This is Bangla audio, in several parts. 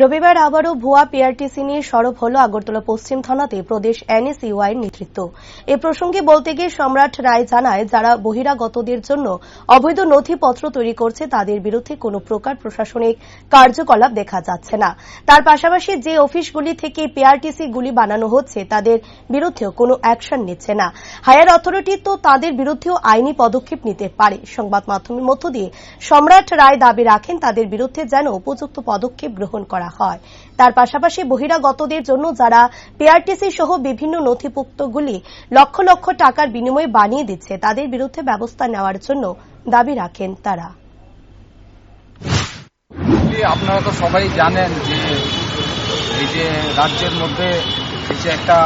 রবিবার আবারও ভুয়া পিআরটিসি নিয়ে সরব হল আগরতলা পশ্চিম থানাতে প্রদেশ এনএসইউআইয়ের নেতৃত্ব। এ প্রসঙ্গে বলতে গিয়ে সম্রাট রায় জানায়, যারা বহিরাগতদের জন্য অবৈধ নথিপত্র তৈরি করছে তাদের বিরুদ্ধে কোনো প্রকার প্রশাসনিক কার্যকলাপ দেখা যাচ্ছে না। তার পাশাপাশি যে অফিসগুলি থেকে পিআরটিসি গুলি বানানো হচ্ছে তাদের বিরুদ্ধেও কোনো অ্যাকশন নিচ্ছে না। হায়ার অথরিটি তো তাদের বিরুদ্ধেও আইনি পদক্ষেপ নিতে পারে। সংবাদ মাধ্যমের মধ্য দিয়ে সম্রাট রায় দাবি রাখেন তাদের বিরুদ্ধে যেন উপযুক্ত পদক্ষেপ গ্রহণ করা হয়। তার পাশাপাশি বহিরাগতদের জন্য যারা পিআরটিসি সহ বিভিন্ন নথিপত্রগুলি লক্ষ লক্ষ টাকার বিনিময়ে বানিয়ে দিচ্ছে তাদের বিরুদ্ধে ব্যবস্থা নেওয়ার জন্য দাবি রাখেন তারা। আপনারা তো সবাই জানেন যে এই যে রাজ্যের মধ্যে যে একটা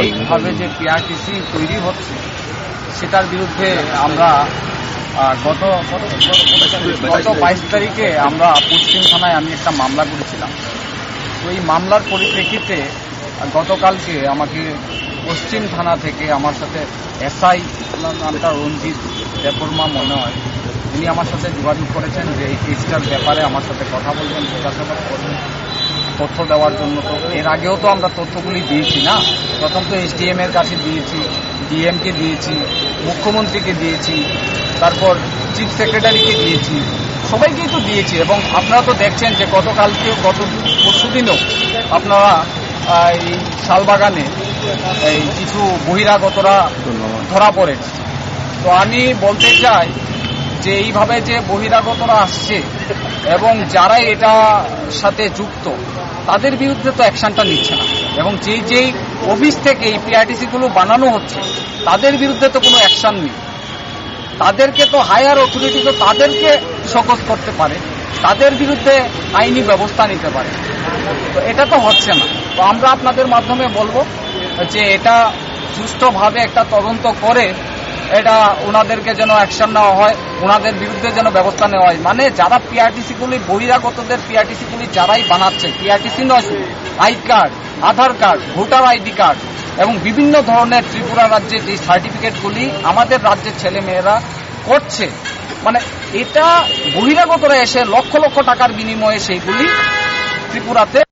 এইভাবে যে পিআরটিসি তৈরি হচ্ছে সেটার বিরুদ্ধে আমরা গত 22 তারিখে আমরা পশ্চিম থানায় আমি একটা মামলা করেছিলাম। তো এই মামলার পরিপ্রেক্ষিতে গতকালকে আমাকে পশ্চিম থানা থেকে আমার সাথে এসআই নামটা রঞ্জিত দেববর্মা মনে হয়, উনি আমার সাথে যোগাযোগ করেছেন যে এই কেসটার ব্যাপারে আমার সাথে কথা বলবেন, জিজ্ঞাসাবাদ করবেন, তথ্য দেওয়ার জন্য। তো এর আগেও তো আমরা তথ্যগুলি দিয়েছি না, প্রথম তো এসডিএম এর কাছে দিয়েছি, ডিএমকে দিয়েছি, মুখ্যমন্ত্রীকে দিয়েছি, তারপর চিফ সেক্রেটারিকে দিয়েছি, সবাইকেই তো দিয়েছি। এবং আপনারা তো দেখছেন যে গত পরশুদিনও আপনারা এই শালবাগানে এই কিছু বহিরাগতরা ধরা পড়েছে। তো আমি বলতে চাই যে এইভাবে যে বহিরাগতরা আসছে এবং যারা এটা সাথে যুক্ত তাদের বিরুদ্ধে তো অ্যাকশনটা নিচ্ছে না, এবং যেই অফিস থেকে এই পিআরটিসি গুলো বানানো হচ্ছে তাদের বিরুদ্ধে তো কোনো অ্যাকশন নেই। তাদেরকে তো হায়ার অথরিটি তো তাদেরকে শোকজ করতে পারে, তাদের বিরুদ্ধে আইনি ব্যবস্থা নিতে পারে। তো এটা তো হচ্ছে না। তো আমরা আপনাদের মাধ্যমে বলবো যে এটা সুষ্ঠুভাবে একটা তদন্ত করে এটা ওনাদেরকে যেন অ্যাকশন নেওয়া হয়, ওনাদের বিরুদ্ধে যেন ব্যবস্থা নেওয়া হয়। মানে যারা পিআরটিসিগুলি বহিরাগতদের পিআরটিসিগুলি যারাই বানাচ্ছে, পিআরটিসি নয় শুধু, I card, Aadhaar card, voter ID card এবং বিভিন্ন ধরনের ত্রিপুরা রাজ্যের যে সার্টিফিকেটগুলি আমাদের রাজ্যের ছেলেমেয়েরা করছে, মানে এটা বহিরাগতরা এসে লক্ষ লক্ষ টাকার বিনিময়ে সেইগুলি ত্রিপুরাতে